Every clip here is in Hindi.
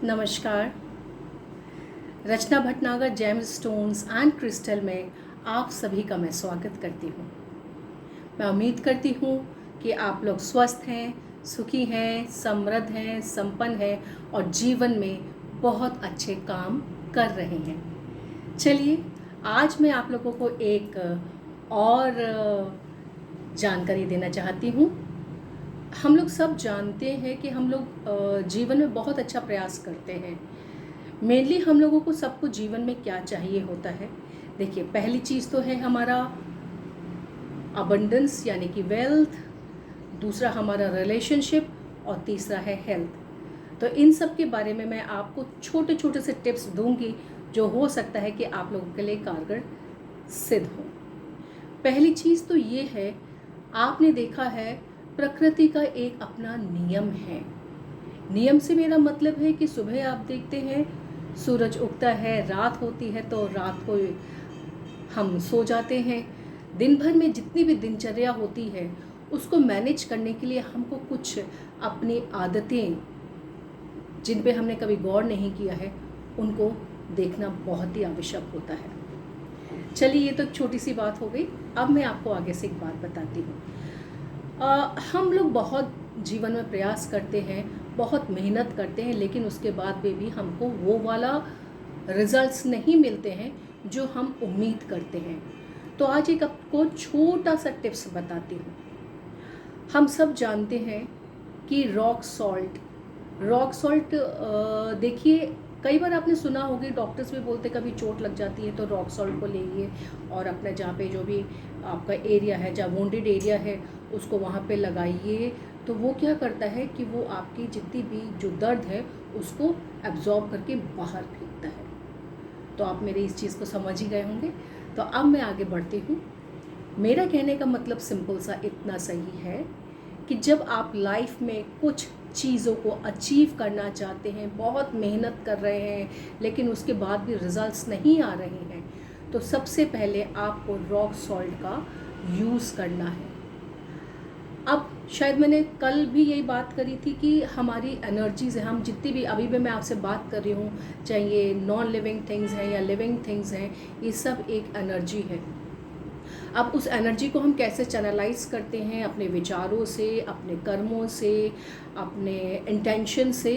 नमस्कार। Rachna Bhatnagar gemstones and crystal में आप सभी का मैं स्वागत करती हूँ। मैं उम्मीद करती हूँ कि आप लोग स्वस्थ हैं, सुखी हैं, समृद्ध हैं, संपन्न हैं और जीवन में बहुत अच्छे काम कर रहे हैं। चलिए, आज मैं आप लोगों को एक और जानकारी देना चाहती हूँ। हम लोग सब जानते हैं कि हम लोग जीवन में बहुत अच्छा प्रयास करते हैं। मेनली हम लोगों को सबको जीवन में क्या चाहिए होता है। देखिए, पहली चीज़ तो है हमारा अबंडेंस यानी कि वेल्थ, दूसरा हमारा रिलेशनशिप और तीसरा है हेल्थ। तो इन सब के बारे में मैं आपको छोटे छोटे से टिप्स दूंगी जो हो सकता है कि आप लोगों के लिए कारगर सिद्ध हो। पहली चीज़ तो ये है, आपने देखा है प्रकृति का एक अपना नियम है। नियम से मेरा मतलब है कि सुबह आप देखते हैं सूरज उगता है, रात होती है तो रात को हम सो जाते हैं। दिन भर में जितनी भी दिनचर्या होती है उसको मैनेज करने के लिए हमको कुछ अपनी आदतें जिन पे हमने कभी गौर नहीं किया है उनको देखना बहुत ही आवश्यक होता है। चलिए, ये तो छोटी सी बात हो गई। अब मैं आपको आगे से एक बात बताती हूँ। हम लोग बहुत जीवन में प्रयास करते हैं, बहुत मेहनत करते हैं, लेकिन उसके बाद भी हमको वो वाला रिजल्ट्स नहीं मिलते हैं जो हम उम्मीद करते हैं। तो आज एक आपको छोटा सा टिप्स बताती हूँ। हम सब जानते हैं कि रॉक सॉल्ट देखिए, कई बार आपने सुना होगी, डॉक्टर्स भी बोलते कभी चोट लग जाती है तो रॉक सॉल्ट को लेइए और अपना जहाँ पे जो भी आपका एरिया है, जहाँ वोंडेड एरिया है, उसको वहाँ पे लगाइए। तो वो क्या करता है कि वो आपकी जितनी भी जो दर्द है उसको एब्जॉर्ब करके बाहर फेंकता है। तो आप मेरे इस चीज़ को समझ ही गए होंगे। तो अब मैं आगे बढ़ती हूँ। मेरा कहने का मतलब सिंपल सा इतना सही है कि जब आप लाइफ में कुछ चीज़ों को अचीव करना चाहते हैं, बहुत मेहनत कर रहे हैं, लेकिन उसके बाद भी रिजल्ट्स नहीं आ रहे हैं, तो सबसे पहले आपको रॉक सॉल्ट का यूज़ करना है। अब शायद मैंने कल भी यही बात करी थी कि हमारी एनर्जीज़ हैं, हम जितनी भी अभी भी मैं आपसे बात कर रही हूँ, चाहे ये नॉन लिविंग थिंग्स हैं या लिविंग थिंग्स हैं, ये सब एक एनर्जी है। अब उस एनर्जी को हम कैसे चैनलाइज करते हैं? अपने विचारों से, अपने कर्मों से, अपने इंटेंशन से,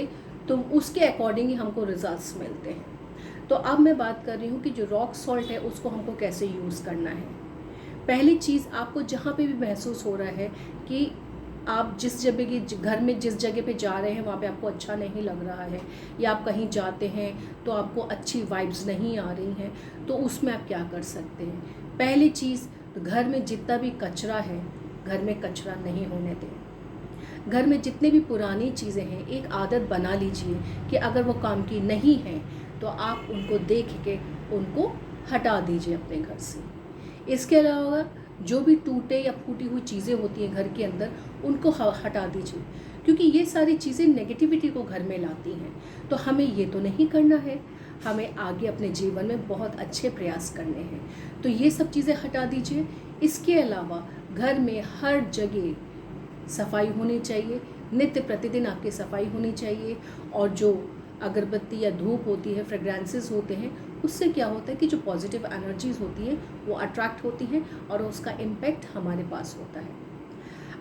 तो उसके अकॉर्डिंग ही हमको रिजल्ट्स मिलते हैं। तो अब मैं बात कर रही हूँ कि जो रॉक सॉल्ट है उसको हमको कैसे यूज़ करना है। पहली चीज़, आपको जहाँ पे भी महसूस हो रहा है कि आप जिस जगह की घर में जिस जगह पे जा रहे हैं वहाँ पे आपको अच्छा नहीं लग रहा है, या आप कहीं जाते हैं तो आपको अच्छी वाइब्स नहीं आ रही हैं, तो उसमें आप क्या कर सकते हैं? पहली चीज़, तो घर में जितना भी कचरा है, घर में कचरा नहीं होने दें। घर में जितने भी पुरानी चीज़ें हैं, एक आदत बना लीजिए कि अगर वो काम की नहीं है तो आप उनको देख के उनको हटा दीजिए अपने घर से। इसके अलावा जो भी टूटे या फूटी हुई चीज़ें होती हैं घर के अंदर, उनको हटा दीजिए, क्योंकि ये सारी चीज़ें नेगेटिविटी को घर में लाती हैं। तो हमें ये तो नहीं करना है, हमें आगे अपने जीवन में बहुत अच्छे प्रयास करने हैं। तो ये सब चीज़ें हटा दीजिए। इसके अलावा घर में हर जगह सफाई होनी चाहिए, नित्य प्रतिदिन आपकी सफाई होनी चाहिए। और जो अगरबत्ती या धूप होती है, फ्रेग्रेंसेस होते हैं, उससे क्या होता है कि जो पॉजिटिव एनर्जीज़ होती हैं वो अट्रैक्ट होती हैं और उसका इम्पैक्ट हमारे पास होता है।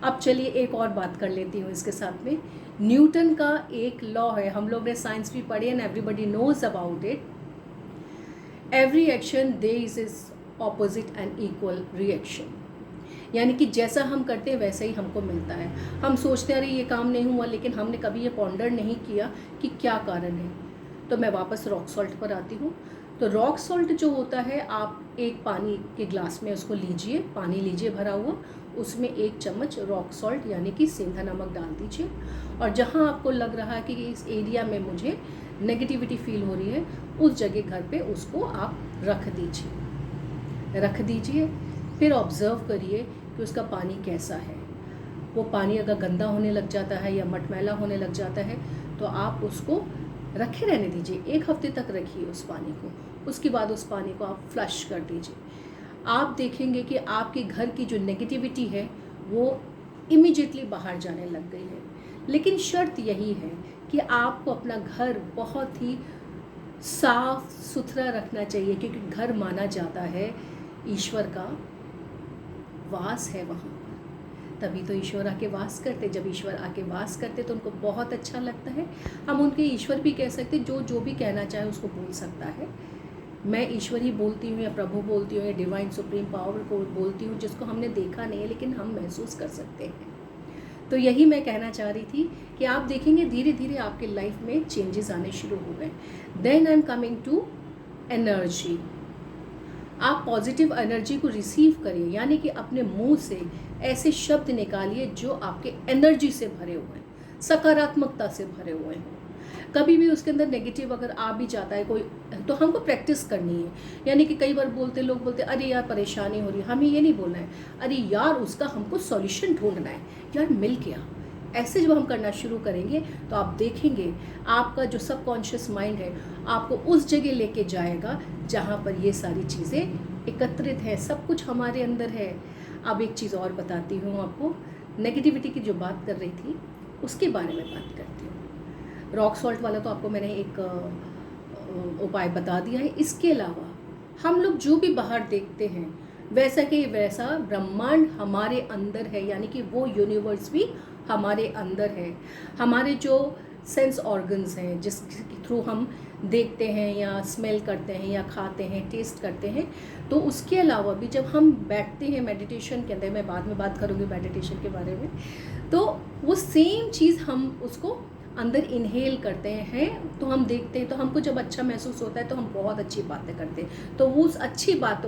अब चलिए एक और बात कर लेती हूँ इसके साथ में। न्यूटन का एक लॉ है, हम लोग ने साइंस भी पढ़ी and everybody knows about it. Every action there is opposite and equal reaction. यानी कि जैसा हम करते हैं वैसा ही हमको मिलता है। हम सोचते हैं अरे ये काम नहीं हुआ, लेकिन हमने कभी ये पॉन्डर नहीं किया कि क्या कारण है। तो मैं वापस रॉक सॉल्ट पर आती हूँ। तो रॉक सॉल्ट जो होता है, आप एक पानी के ग्लास में उसको लीजिए, पानी लीजिए भरा हुआ, उसमें 1 चम्मच रॉक सॉल्ट यानी कि सेंधा नमक डाल दीजिए। और जहाँ आपको लग रहा है कि इस एरिया में मुझे नेगेटिविटी फील हो रही है, उस जगह घर पे उसको आप रख दीजिए। फिर ऑब्ज़र्व करिए कि उसका पानी कैसा है। वो पानी अगर गंदा होने लग जाता है या मटमैला होने लग जाता है तो आप उसको रखे रहने दीजिए, 1 हफ्ते तक रखिए उस पानी को। उसके बाद उस पानी को आप फ्लश कर दीजिए। आप देखेंगे कि आपके घर की जो नेगेटिविटी है वो इमीडिएटली बाहर जाने लग गई है। लेकिन शर्त यही है कि आपको अपना घर बहुत ही साफ सुथरा रखना चाहिए, क्योंकि घर माना जाता है ईश्वर का वास है वहाँ पर। तभी तो ईश्वर आके वास करते। जब ईश्वर आके वास करते तो उनको बहुत अच्छा लगता है। हम उनके ईश्वर भी कह सकते, जो जो भी कहना चाहे उसको बोल सकता है। मैं ईश्वर ही बोलती हूँ या प्रभु बोलती हूँ या डिवाइन सुप्रीम पावर को बोलती हूँ, जिसको हमने देखा नहीं है लेकिन हम महसूस कर सकते हैं। तो यही मैं कहना चाह रही थी कि आप देखेंगे धीरे धीरे आपके लाइफ में चेंजेस आने शुरू हो गए। Then I am coming to energy. आप पॉजिटिव एनर्जी को रिसीव करिए, यानी कि अपने मुंह से ऐसे शब्द निकालिए जो आपके एनर्जी से भरे हुए हैं, सकारात्मकता से भरे हुए हैं। कभी भी उसके अंदर नेगेटिव अगर आ भी जाता है कोई, तो हमको प्रैक्टिस करनी है। यानी कि कई बार लोग बोलते अरे यार परेशानी हो रही है, हमें ये नहीं बोलना है अरे यार उसका हमको सॉल्यूशन ढूंढना है, यार मिल गया। ऐसे जब हम करना शुरू करेंगे तो आप देखेंगे आपका जो सबकॉन्शियस माइंड है आपको उस जगह लेके जाएगा जहाँ पर ये सारी चीज़ें एकत्रित हैं, सब कुछ हमारे अंदर है। अब एक चीज़ और बताती हूँ आपको, नेगेटिविटी की जो बात कर रही थी उसके बारे में बात करती हूँ। रॉक सॉल्ट वाला तो आपको मैंने एक उपाय बता दिया है। इसके अलावा हम लोग जो भी बाहर देखते हैं वैसा कि वैसा ब्रह्मांड हमारे अंदर है, यानी कि वो यूनिवर्स भी हमारे अंदर है। हमारे जो सेंस ऑर्गन्स हैं जिसके थ्रू हम देखते हैं या स्मेल करते हैं या खाते हैं, टेस्ट करते हैं, तो उसके अलावा भी जब हम बैठते हैं मेडिटेशन के अंदर, मैं बाद में बात करूँगी मेडिटेशन के बारे में, तो वो सेम चीज़ हम उसको अंदर इनहेल करते हैं तो हम देखते हैं, तो हमको जब अच्छा महसूस होता है तो हम बहुत अच्छी बातें करते हैं। तो वो उस अच्छी बातों